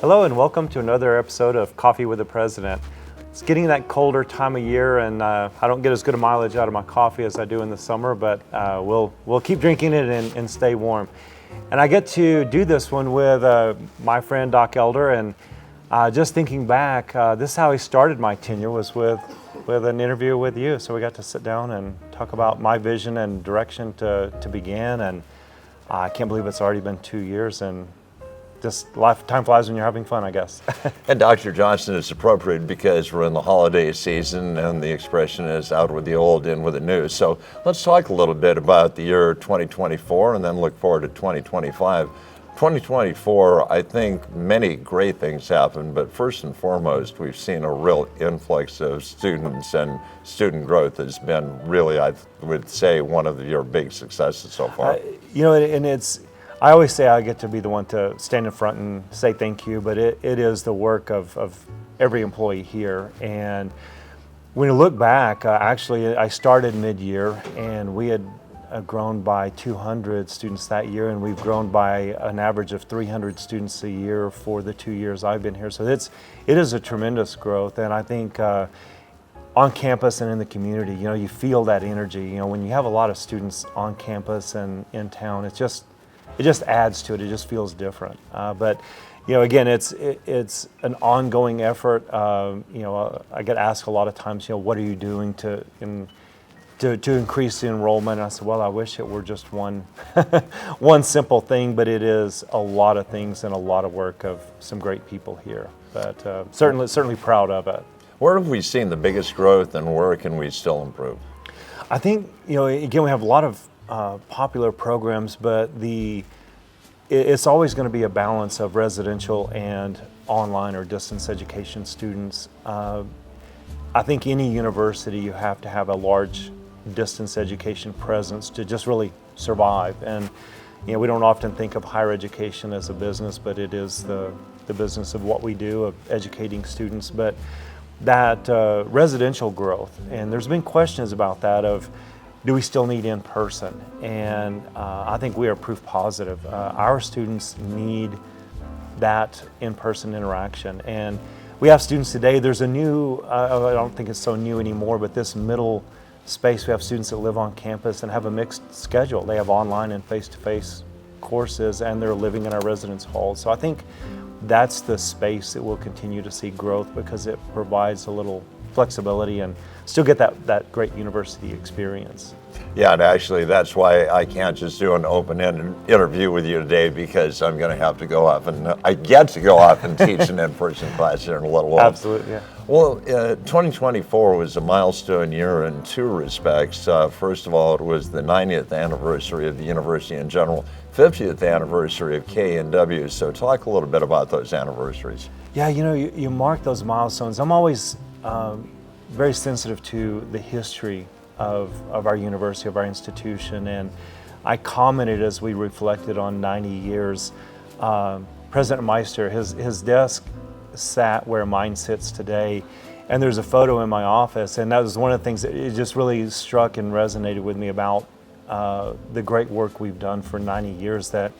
Hello and welcome to another episode of Coffee with the President. It's getting that colder time of year, and I don't get as good a mileage out of my coffee as I do in the summer, but we'll keep drinking it and stay warm. And I get to do this one with my friend Doc Elder, and just thinking back, this is how he started my tenure, was with an interview with you. So we got to sit down and talk about my vision and direction to begin, and I can't believe it's already been 2 years, and just time flies when you're having fun, I guess. And Dr. Johnston is appropriate because we're in the holiday season and the expression is out with the old, in with the new. So let's talk a little bit about the year 2024 and then look forward to 2025. 2024, I think many great things happened, but first and foremost, we've seen a real influx of students, and student growth has been really, I would say, one of your big successes so far. I always say I get to be the one to stand in front and say thank you, but it is the work of every employee here. And when you look back, actually I started mid-year, and we had grown by 200 students that year, and we've grown by an average of 300 students a year for the 2 years I've been here. So it is a tremendous growth, and I think on campus and in the community, you feel that energy. When you have a lot of students on campus and in town, it just adds to it. It just feels different. But again, it's an ongoing effort. I get asked a lot of times, what are you doing to increase the enrollment? And I said, well, I wish it were just one simple thing, but it is a lot of things and a lot of work of some great people here. But certainly proud of it. Where have we seen the biggest growth, and where can we still improve? I think again, we have a lot of popular programs, but it's always going to be a balance of residential and online or distance education students. I think any university, you have to have a large distance education presence to just really survive. And we don't often think of higher education as a business, but it is the business of what we do, of educating students. But that residential growth, and there's been questions about that of, do we still need in-person? And I think we are proof positive. Our students need that in-person interaction. And we have students today, there's a new, I don't think it's so new anymore, but this middle space, we have students that live on campus and have a mixed schedule. They have online and face-to-face courses, and they're living in our residence halls. So I think that's the space that we'll continue to see growth, because it provides a little flexibility and still get that great university experience. Yeah, and actually that's why I can't just do an open-ended interview with you today, because I'm going to have to go off and I get to go off and teach an in-person class here in a little while. Absolutely, yeah. Well, 2024 was a milestone year in two respects. First of all, it was the 90th anniversary of the university in general, 50th anniversary of K&W. So talk a little bit about those anniversaries. Yeah, you mark those milestones. I'm always very sensitive to the history of our university, of our institution, and I commented as we reflected on 90 years. President Meister, his desk sat where mine sits today, and there's a photo in my office, and that was one of the things that it just really struck and resonated with me about the great work we've done for 90 years, that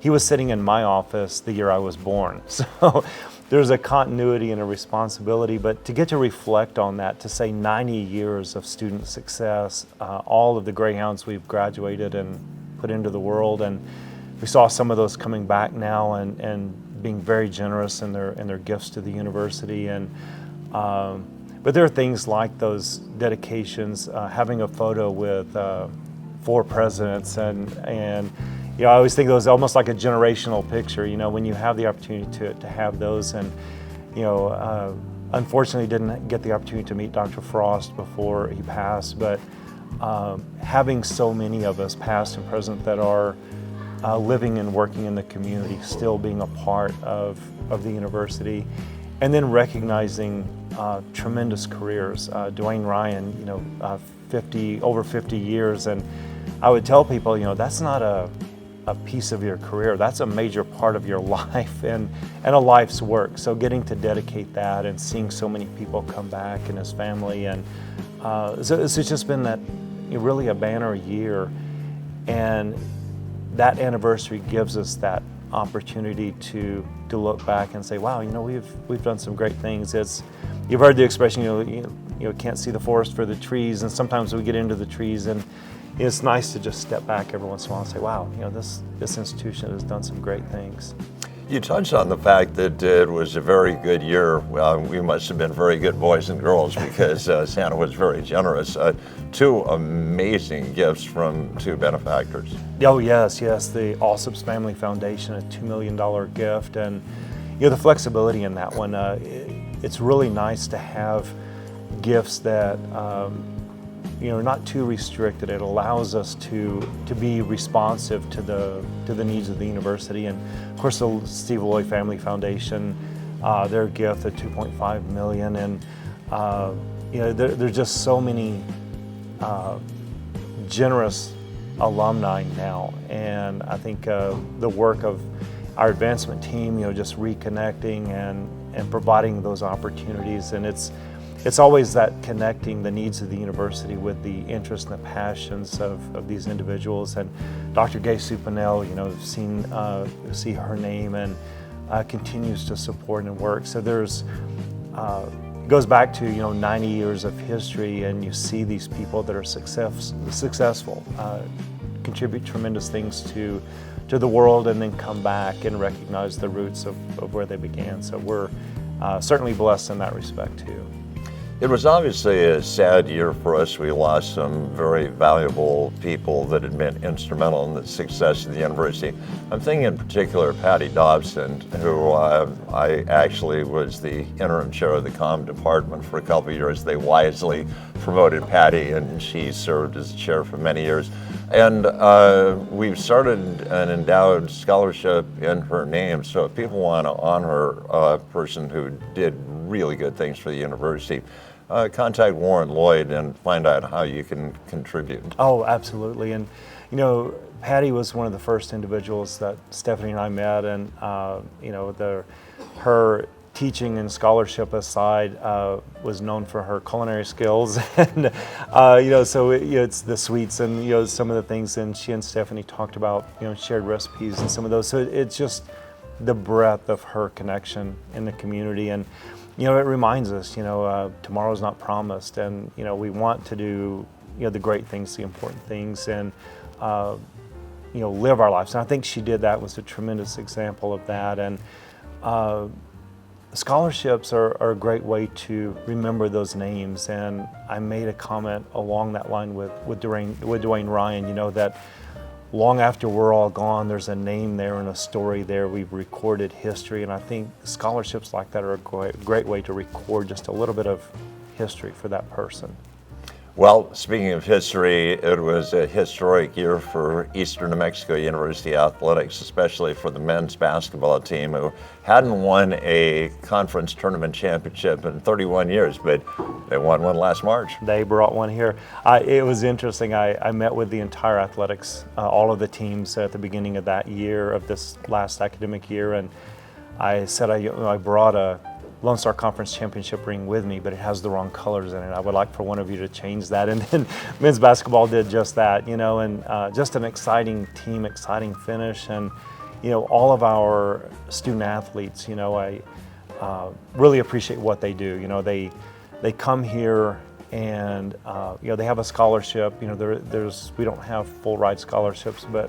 he was sitting in my office the year I was born. So there's a continuity and a responsibility, but to get to reflect on that, to say 90 years of student success, all of the Greyhounds we've graduated and put into the world, and we saw some of those coming back now and being very generous in their gifts to the university. And but there are things like those dedications, having a photo with 4 presidents, and I always think of those almost like a generational picture, when you have the opportunity to have those. And, unfortunately didn't get the opportunity to meet Dr. Frost before he passed, but having so many of us, past and present, that are living and working in the community, still being a part of the university, and then recognizing tremendous careers. Dwayne Ryan, over 50 years, and I would tell people, that's not a piece of your career. That's a major part of your life and a life's work. So getting to dedicate that and seeing so many people come back and his family, and so it's just been that really a banner year, and that anniversary gives us that opportunity to look back and say, wow, we've done some great things. You've heard the expression, can't see the forest for the trees, and sometimes we get into the trees, and it's nice to just step back every once in a while and say, wow, this institution has done some great things. You touched on the fact that it was a very good year. We must have been very good boys and girls because Santa was very generous. Two amazing gifts from two benefactors. Oh, yes. The Alsop's Family Foundation, a $2 million gift. And, the flexibility in that one, it's really nice to have gifts that, not too restricted. It allows us to be responsive to the needs of the university. And of course, the Steve Loy Family Foundation, their gift of $2.5 million, and there's just so many generous alumni now. And I think the work of our advancement team, just reconnecting and providing those opportunities, and it's always that connecting the needs of the university with the interests and the passions of these individuals. And Dr. Gay Supanel, see her name, and continues to support and work. So there's, it goes back to, 90 years of history, and you see these people that are successful, contribute tremendous things to the world, and then come back and recognize the roots of where they began. So we're certainly blessed in that respect too. It was obviously a sad year for us. We lost some very valuable people that had been instrumental in the success of the university. I'm thinking in particular Patti Dobson, who I actually was the interim chair of the comm department for a couple of years. They wisely promoted Patti, and she served as chair for many years. And we've started an endowed scholarship in her name, so if people want to honor a person who did really good things for the university, contact Warren Lloyd and find out how you can contribute. Oh, absolutely. And Patti was one of the first individuals that Stephanie and I met, and her teaching and scholarship aside, was known for her culinary skills, and so it's the sweets and some of the things. And she and Stephanie talked about shared recipes and some of those. So it's just the breadth of her connection in the community, and it reminds us, tomorrow's not promised, and we want to do the great things, the important things, and live our lives. And I think she did that. Was a tremendous example of that. And scholarships are a great way to remember those names. And I made a comment along that line with Dwayne Ryan, that long after we're all gone, there's a name there and a story there. We've recorded history, and I think scholarships like that are a great way to record just a little bit of history for that person. Well, speaking of history, it was a historic year for Eastern New Mexico University athletics, especially for the men's basketball team, who hadn't won a conference tournament championship in 31 years, but they won one last March. They brought one here. It was interesting. I met with the entire athletics, all of the teams at the beginning of that year, of this last academic year, and I said I brought a Lone Star Conference Championship ring with me, but it has the wrong colors in it. I would like for one of you to change that. And then men's basketball did just that, and just an exciting team, exciting finish. And, all of our student athletes, I really appreciate what they do. They come here and, they have a scholarship. We don't have full ride scholarships, but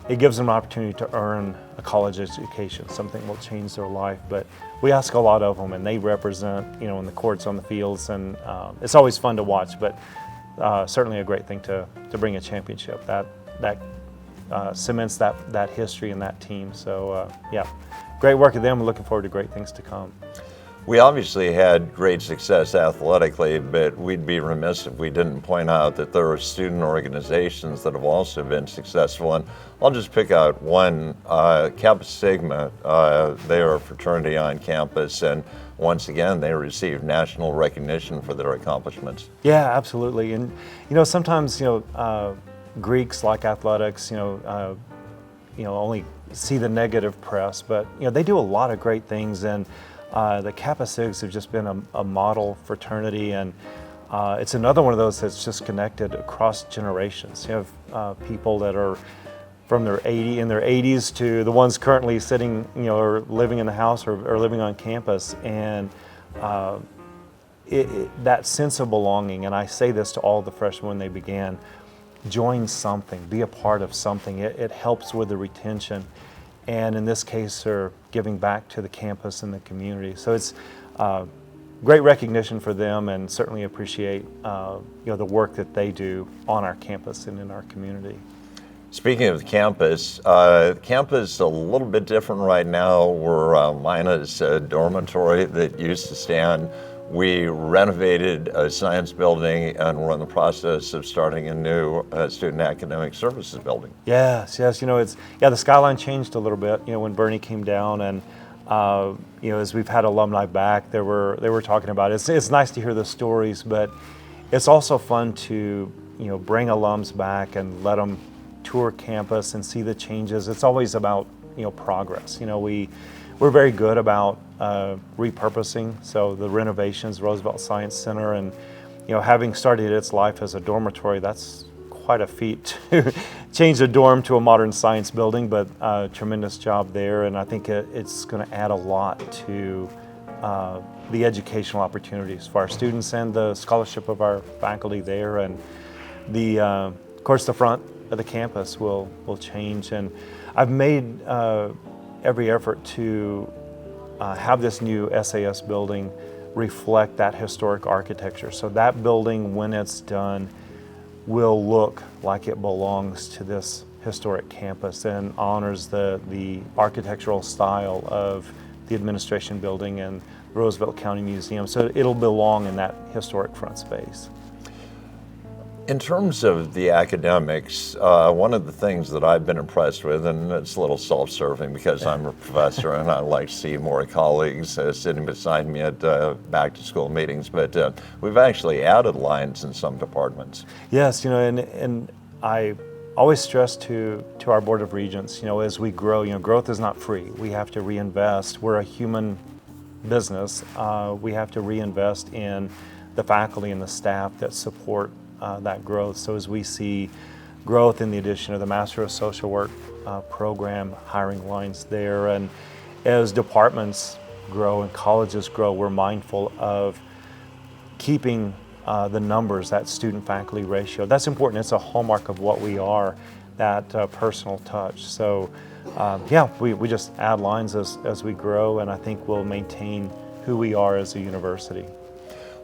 it gives them an opportunity to earn a college education, something that will change their life. But we ask a lot of them, and they represent, in the courts, on the fields, and it's always fun to watch, but certainly a great thing to bring a championship. That cements that history and that team. So great work of them. We're looking forward to great things to come. We obviously had great success athletically, but we'd be remiss if we didn't point out that there are student organizations that have also been successful. And I'll just pick out one, Kappa Sigma. They are a fraternity on campus, and once again, they received national recognition for their accomplishments. Yeah, absolutely. And sometimes Greeks like athletics, only see the negative press, but they do a lot of great things. And the Kappa Sigs have just been a model fraternity, and it's another one of those that's just connected across generations. You have people that are from their 80s to the ones currently sitting, or living in the house or living on campus. And that sense of belonging, and I say this to all the freshmen when they began, join something, be a part of something. It helps with the retention. And in this case, they're giving back to the campus and the community. So it's great recognition for them, and certainly appreciate the work that they do on our campus and in our community. Speaking of the campus is a little bit different right now. We're minus a dormitory that used to stand. We renovated a science building, and we're in the process of starting a new student academic services building. Yes. The skyline changed a little bit. When Bernie came down, and as we've had alumni back, they were talking about it. It's nice to hear the stories, but it's also fun to bring alums back and let them tour campus and see the changes. It's always about progress. We're very good about repurposing. So the renovations, Roosevelt Science Center, and having started its life as a dormitory, that's quite a feat to change a dorm to a modern science building. But tremendous job there, and I think it's going to add a lot to the educational opportunities for our students and the scholarship of our faculty there. And of course, the front of the campus will change, and I've made every effort to have this new SAS building reflect that historic architecture. So that building, when it's done, will look like it belongs to this historic campus and honors the architectural style of the administration building and Roosevelt County Museum. So it'll belong in that historic front space. In terms of the academics, one of the things that I've been impressed with, and it's a little self-serving because I'm a professor and I like to see more colleagues sitting beside me at back-to-school meetings, but we've actually added lines in some departments. Yes, and I always stress to our Board of Regents, as we grow, growth is not free. We have to reinvest. We're a human business. We have to reinvest in the faculty and the staff that support that growth. So as we see growth in the addition of the Master of Social Work program, hiring lines there, and as departments grow and colleges grow, we're mindful of keeping the numbers, that student-faculty ratio. That's important. It's a hallmark of what we are, that personal touch. So we just add lines as we grow, and I think we'll maintain who we are as a university.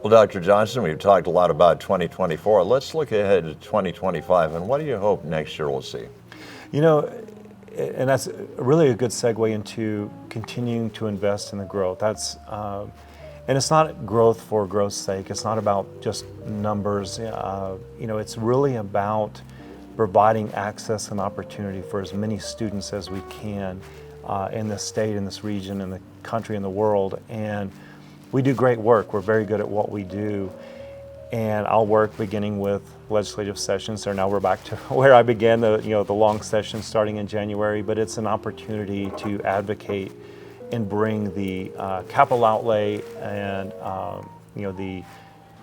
Well, Dr. Johnston, we've talked a lot about 2024. Let's look ahead to 2025, and what do you hope next year we'll see? And that's really a good segue into continuing to invest in the growth. That's and it's not growth for growth's sake. It's not about just numbers. It's really about providing access and opportunity for as many students as we can in this state, in this region, in the country, in the world. And we do great work. We're very good at what we do. And I'll work beginning with legislative sessions. So now we're back to where I began, the long session starting in January. But it's an opportunity to advocate and bring the capital outlay and the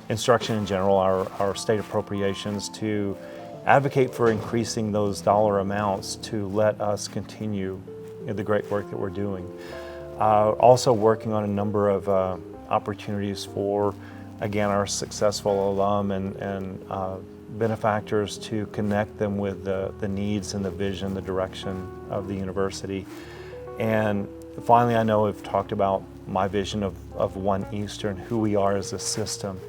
instruction in general, our state appropriations, to advocate for increasing those dollar amounts to let us continue the great work that we're doing. Also working on a number of opportunities for, again, our successful alum and benefactors, to connect them with the needs and the vision, the direction of the university. And finally, I know I've talked about my vision of One Eastern, who we are as a system,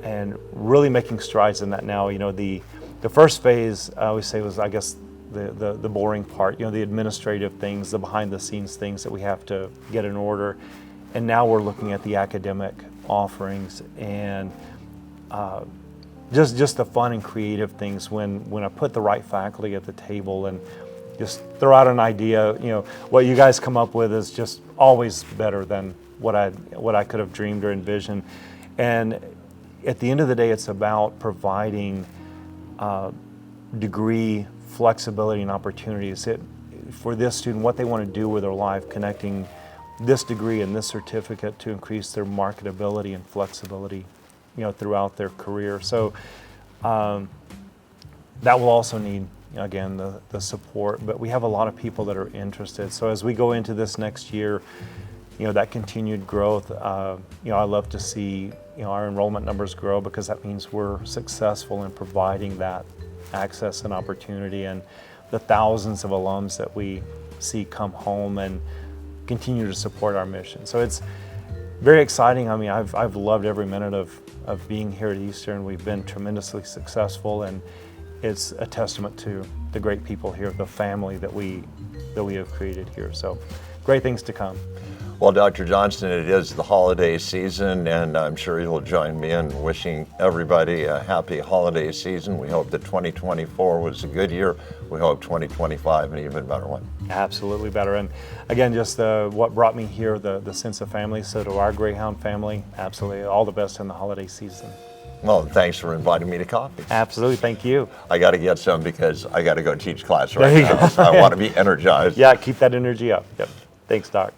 and really making strides in that now. The first phase, I always say, was, I guess, the boring part, the administrative things, the behind the scenes things that we have to get in order. And now we're looking at the academic offerings and just the fun and creative things when I put the right faculty at the table and just throw out an idea. What you guys come up with is just always better than what I could have dreamed or envisioned. And at the end of the day, it's about providing degree flexibility and opportunities for this student, what they want to do with their life, connecting this degree and this certificate to increase their marketability and flexibility, throughout their career. So that will also need again, the support, but we have a lot of people that are interested. So as we go into this next year, that continued growth, I love to see, our enrollment numbers grow, because that means we're successful in providing that access and opportunity, and the thousands of alums that we see come home and continue to support our mission. So it's very exciting. I mean, I've loved every minute of being here at Eastern. We've been tremendously successful, and it's a testament to the great people here, the family that we have created here. So great things to come. Well, Dr. Johnston, it is the holiday season, and I'm sure you'll join me in wishing everybody a happy holiday season. We hope that 2024 was a good year. We hope 2025 an even better one. Absolutely better. And again, just what brought me here, the sense of family. So to our Greyhound family, absolutely all the best in the holiday season. Well, thanks for inviting me to coffee. Absolutely, thank you. I got to get some because I got to go teach class right now. So I want to be energized. Yeah, keep that energy up. Yep. Thanks, Doc.